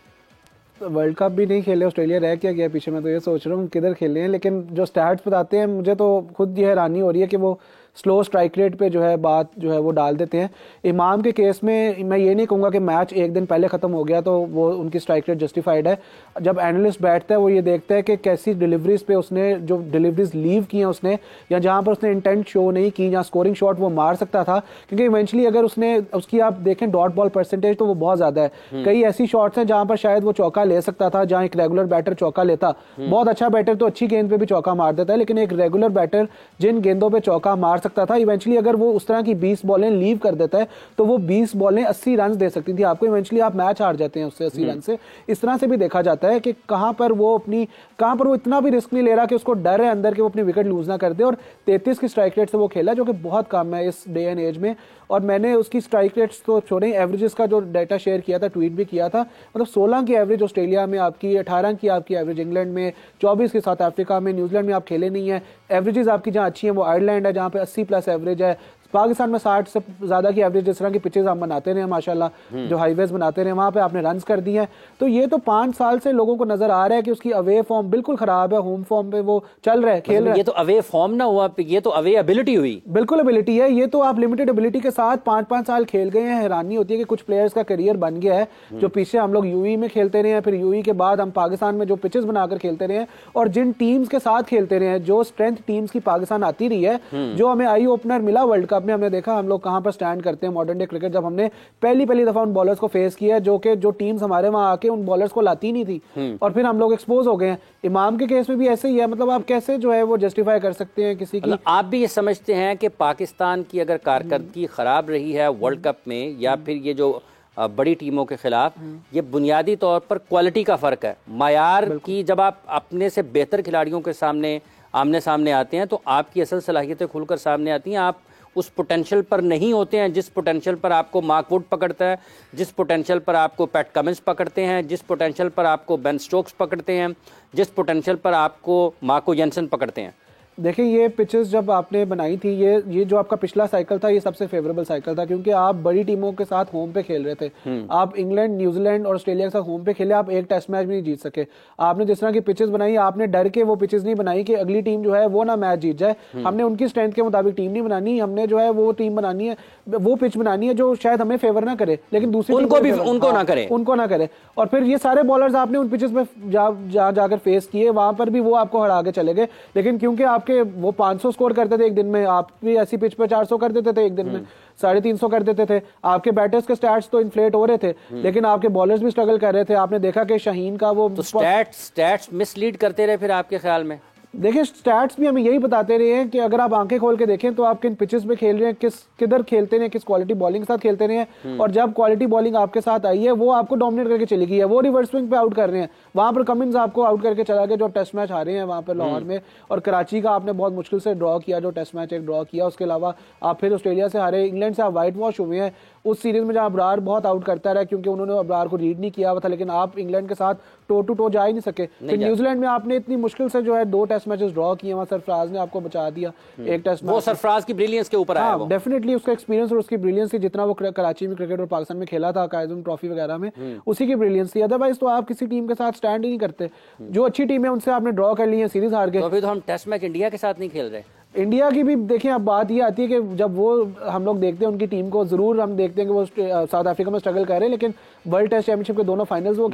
वर्ल्ड कप भी नहीं खेले, ऑस्ट्रेलिया रह क्या गया पीछे, मैं तो ये सोच रहा हूँ किधर खेले हैं। लेकिन जो स्टैट्स बताते हैं, मुझे तो खुद ये हैरानी हो रही है कि वो स्लो स्ट्राइक रेट पे जो है बात जो है वो डाल देते हैं। इमाम के केस में मैं ये नहीं कहूँगा कि मैच एक दिन पहले ख़त्म हो गया तो वो उनकी स्ट्राइक रेट जस्टिफाइड है। जब एनालिस्ट बैठता है वो ये देखता है कि कैसी डिलीवरीज पे उसने, जो डिलीवरीज लीव की हैं उसने, या जहाँ पर उसने इंटेंट शो नहीं की, जहाँ स्कोरिंग शॉट वो मार सकता था, क्योंकि इवेंचुअली अगर उसने उसकी आप देखें डॉट बॉल परसेंटेज तो वो बहुत ज़्यादा है। कई ऐसी शॉट्स हैं जहाँ पर शायद वो चौका ले सकता था, जहाँ एक रेगुलर बैटर चौका लेता। बहुत अच्छा बैटर तो अच्छी गेंद पे भी चौका मार देता है, लेकिन एक रेगुलर बैटर जिन गेंदों पे चौका मार सकता था, इवेंचुअली अगर वो उस तरह की 20 बॉलें लीव कर देता है तो वो 20 बॉलें 80 रन दे सकती थी आपको। इवेंचुअली आप मैच हार जाते हैं उससे 80 रन से। इस तरह से भी देखा जाता है कि कहां पर वो इतना भी रिस्क नहीं ले रहा कि उसको डर है अंदर कि वो अपनी विकेट लूज ना कर दे। और 33 की स्ट्राइक रेट से वो खेला, जो कि बहुत कम है इस डे एंड एज में। और मैंने उसकी स्ट्राइक रेट्स तो छोड़े, एवरेजेस का जो डाटा शेयर किया था, ट्वीट भी किया था, मतलब 16 की एवरेज ऑस्ट्रेलिया में आपकी, 18 की आपकी एवरेज इंग्लैंड में, 24 की साउथ अफ्रीका में, न्यूजीलैंड में आप खेले नहीं है। एवरेजेस आपकी जहाँ अच्छी हैं वो आयरलैंड है जहाँ पे 80+ एवरेज है। पाकिस्तान में 60 से ज़्यादा की एवरेज, जिस तरह की पिचेज हम बनाते रहे माशाल्लाह, जो हाईवेज बनाते रहे, वहाँ पे आपने रन्स कर दिए हैं। तो ये तो 5 साल से लोगों को नजर आ रहा है कि उसकी अवे फॉर्म बिल्कुल खराब है, होम फॉर्म पे वो चल रहा है, खेल रहा है। ये तो अवे फॉर्म ना हुआ, ये तो अवे एबिलिटी हुई। बिल्कुल एबिलिटी है, ये तो आप लिमिटेड एबिलिटी के साथ 5-5 साल खेल गए हैं। हैरानी होती है कि कुछ प्लेयर्स का करियर बन गया है, जो पीछे हम लोग यूई में खेलते रहे हैं, फिर यूई के बाद हम पाकिस्तान में जो पिचेस बनाकर खेलते रहे हैं, और जिन टीम्स के साथ खेलते रहे हैं, जो स्ट्रेंथ टीम्स की पाकिस्तान आती रही है, जो हमें आई ओपनर मिला वर्ल्ड कप में, हमने देखा हम लोग कहां पर स्टैंड करते हैं मॉडर्न डे क्रिकेट। जब हमने पहली दफा उन बॉलर्स को फेस किया जो टीम्स हमारे वहां आके उन बॉलर्स को लाती नहीं थी, और फिर हम लोग एक्सपोज हो गए हैं। इमाम के केस में भी ऐसे ही है। मतलब आप कैसे जो है वो जस्टिफाई कर सकते हैं किसी की? आप भी ये समझते हैं कि पाकिस्तान की अगर कारकर्दगी खराब रही है वर्ल्ड कप में, या फिर ये जो बड़ी टीमों के खिलाफ, ये बुनियादी तौर पर क्वालिटी का फर्क है, मायार की? जब आप अपने से बेहतर खिलाड़ियों के सामने आमने सामने आते हैं तो आपकी असल सलाहियतें खुलकर सामने आती हैं। आप उस पोटेंशियल पर नहीं होते हैं जिस पोटेंशियल पर आपको मार्क वुड पकड़ता है, जिस पोटेंशियल पर आपको पैट कमिंस पकड़ते हैं, जिस पोटेंशियल पर आपको बेन स्टोक्स पकड़ते हैं, जिस पोटेंशियल पर आपको मार्को जेनसन पकड़ते हैं। देखिए ये पिचेस जब आपने बनाई थी, ये जो आपका पिछला साइकिल था, ये सबसे फेवरेबल साइकिल था, क्योंकि आप बड़ी टीमों के साथ होम पे खेल रहे थे। आप इंग्लैंड, न्यूजीलैंड और ऑस्ट्रेलिया के साथ होम पे खेले, आप एक टेस्ट मैच भी नहीं जीत सके। आपने जिस तरह की पिचेस बनाई, आपने डर के वो पिचेस नहीं बनाई कि अगली टीम जो है वो ना मैच जीत जाए। हमने उनकी स्ट्रेंथ के मुताबिक टीम नहीं बनानी, हमने जो है वो टीम बनानी है, वो पिच बनानी है जो शायद हमें फेवर ना करे, लेकिन दूसरी उनको ना करे। और फिर ये सारे बॉलर्स आपने उन पिचेस में जाकर फेस किए, वहां पर भी वो आपको हरा के चले गए। लेकिन क्योंकि आपके वो 500 स्कोर करते थे एक दिन में, आप भी ऐसी पिच पर 400 कर देते थे एक दिन में, 350 कर देते थे। आपके बैटर्स के स्टैट्स तो इन्फ्लेट हो रहे थे, लेकिन आपके बॉलर्स भी स्ट्रगल कर रहे थे। आपने देखा कि शाहीन का वो तो स्टैट्स मिसलीड करते रहे फिर आपके ख्याल में? देखिए स्टैट्स भी हमें यही बताते रहे हैं कि अगर आप आंखें खोल के देखें तो आप किन पिचेस पे खेल रहे हैं, किधर खेलते हैं, किस क्वालिटी बॉलिंग के साथ खेलते रहे हैं, और जब क्वालिटी बॉलिंग आपके साथ आई है वो आपको डोमिनेट करके चली गई है। वो रिवर्स स्विंग पे आउट कर रहे हैं, वहां पर कमिंस आपको आउट करके चला गया जो टेस्ट मैच हारे हैं वहां पर लाहौर में, और कराची का आपने बहुत मुश्किल से ड्रॉ किया, जो टेस्ट मैच एक ड्रॉ किया। उसके अलावा आप फिर ऑस्ट्रेलिया से हारे, इंग्लैंड से आप वाइट वॉश हुए हैं, उस सीरीज में जब अबरार बहुत आउट करता रहा क्योंकि उन्होंने अबरार को रीड नहीं किया हुआ था, लेकिन आप इंग्लैंड के साथ टो टू टो जा ही नहीं सके। फिर न्यूजीलैंड में आपने इतनी मुश्किल से जो है 2 टेस्ट मैचेस ड्रॉ किए, वहां सरफराज ने आपको बचा दिया एक टेस्ट मैच। वो सरफराज की ब्रिलियंस के ऊपर आया, डेफिनेटली उसका एक्सपीरियंस और उसकी ब्रिलियंस थी, जितना वो कराची में क्रिकेट और पाकिस्तान में खेला था कायदम ट्रॉफी वगैरह में, उसी की ब्रिलियंस थी। अदरवाइज तो आप किसी टीम के साथ स्टैंड ही नहीं करते। जो अच्छी टीम है उनसे आपने ड्रॉ कर ली है, सीरीज हार गए। तो अभी तो हम टेस्ट मैच इंडिया के साथ नहीं खेल रहे। इंडिया की भी देखें, अब बात ये आती है कि जब वो हम लोग देखते हैं उनकी टीम को, जरूर हम देखते हैं कि वो साउथ अफ्रीका में स्ट्रगल कर रहे हैं, लेकिन वर्ल्ड टेस्ट चैंपियनशिप के दोनों फाइनल्स वो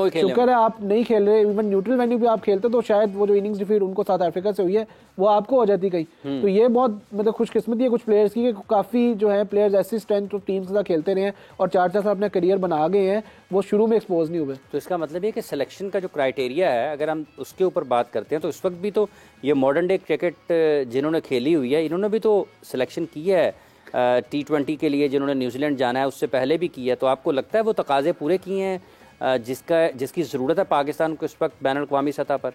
खेले। शुक्र है आप नहीं खेल रहे, इवन न्यूट्रल वेन्यू भी आप खेलते तो शायद वो जो इनिंग्स डिफीट उनको साउथ अफ्रीका से हुई है वो आपको हो जाती कहीं। तो ये बहुत मतलब खुशकिस्मती है कुछ प्लेयर्स की, काफी जो है प्लेयर्स ऐसी स्ट्रेंथ ऑफ टीम्स के साथ खेलते रहे हैं और 4-4 साल अपना करियर बना गए हैं, वो शुरू में एक्सपोज नहीं हुए। तो इसका मतलब ये कि सिलेक्शन का जो क्राइटेरिया है, अगर हम उसके ऊपर बात करते हैं तो इस वक्त भी तो ये मॉडर्न डे क्रिकेट जिन्होंने खेली हुई है, इन्होंने भी तो सिलेक्शन की है T20 के लिए, जिन्होंने न्यूजीलैंड जाना है उससे पहले भी किया है। तो आपको लगता है वो तकाजे पूरे किए हैं जिसकी ज़रूरत है पाकिस्तान को इस वक्त बैन अल-अक़वामी सतह पर?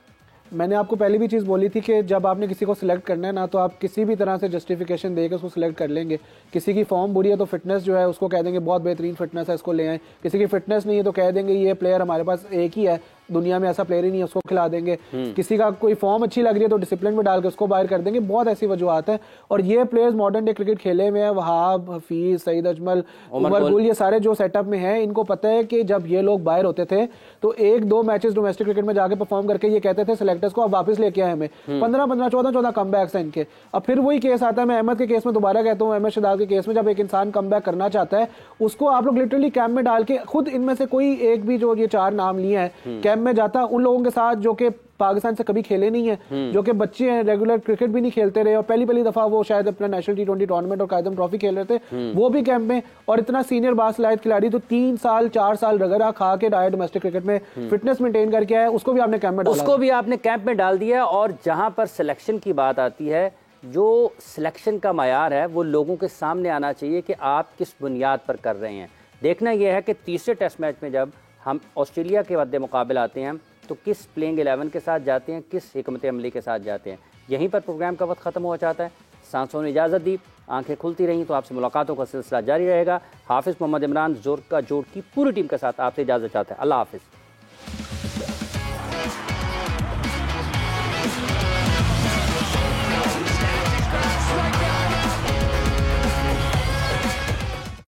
मैंने आपको पहले भी चीज़ बोली थी कि जब आपने किसी को सिलेक्ट करना है ना, तो आप किसी भी तरह से जस्टिफिकेशन देकर उसको सिलेक्ट कर लेंगे। किसी की फॉर्म बुरी है तो फिटनेस जो है उसको कह देंगे बहुत बेहतरीन फिटनेस है, इसको ले आए। किसी की फिटनेस नहीं है तो कह देंगे ये प्लेयर हमारे पास एक ही है, दुनिया में ऐसा प्लेयर ही नहीं है, उसको खिला देंगे। किसी का कोई फॉर्म अच्छी लग रही है तो डिसिप्लिन में डाल के उसको बाहर कर देंगे। बहुत ऐसी वजूहत है और ये प्लेयर्स मॉडर्न डे क्रिकेट खेले हुए हैं, वहाब, हफीज, सईद अजमल, उमर गुल, ये सारे जो सेटअप में हैं, इनको पता है कि जब ये लोग बाहर होते थे तो 1-2 मैचेस डोमेस्टिक क्रिकेट में जाके परफॉर्म करके ये कहते थे सिलेक्टर्स को आप वापस लेके आए हमें। 15-15, 14-14 कम बैक्स हैं इनके। अब फिर वही केस आता है, मैं अहमद के केस में दोबारा कहता हूँ, अहमद शहजाद के केस में, जब एक इंसान कम बैक करना चाहता है उसको आप लोग लिटरली कैंप में डाल के, खुद इनमें से कोई एक भी जो ये 4 नाम लिए हैं कैंप में जाता उन लोगों के साथ जो कि पाकिस्तान से कभी खेले नहीं है, जो कि बच्चे हैं, रेगुलर क्रिकेट भी नहीं खेलते रहे और पहली दफा वो शायद अपना नेशनल T20 टूर्नामेंट और कायदम ट्रॉफी खेल रहे थे, वो भी कैंप में, और इतना सीनियर बासलायत खिलाड़ी तो 3 साल 4 साल रगड़ा खा के आया डोमेस्टिक क्रिकेट में, फिटनेस मेंटेन करके आया, उसको भी आपने कैंप में डाला, उसको भी आपने कैंप में डाल दिया। और जहां पर सिलेक्शन की बात आती है, जो सिलेक्शन का मयार है वो लोगों के सामने आना चाहिए कि आप किस बुनियाद पर कर रहे हैं। देखना यह है कि तीसरे टेस्ट मैच में जब हम ऑस्ट्रेलिया के मद्दे मुकाबल आते हैं तो किस प्लेइंग 11 के साथ जाते हैं, किस हिकमत अमली के साथ जाते हैं। यहीं पर प्रोग्राम का वक्त ख़त्म हो जाता है। सांसों ने इजाज़त दी, आंखें खुलती रहीं, तो आपसे मुलाकातों का सिलसिला जारी रहेगा। हाफिज़ मोहम्मद इमरान जोर का जोड़ की पूरी टीम के साथ आपसे इजाज़त चाहता है। अल्लाह हाफिज़।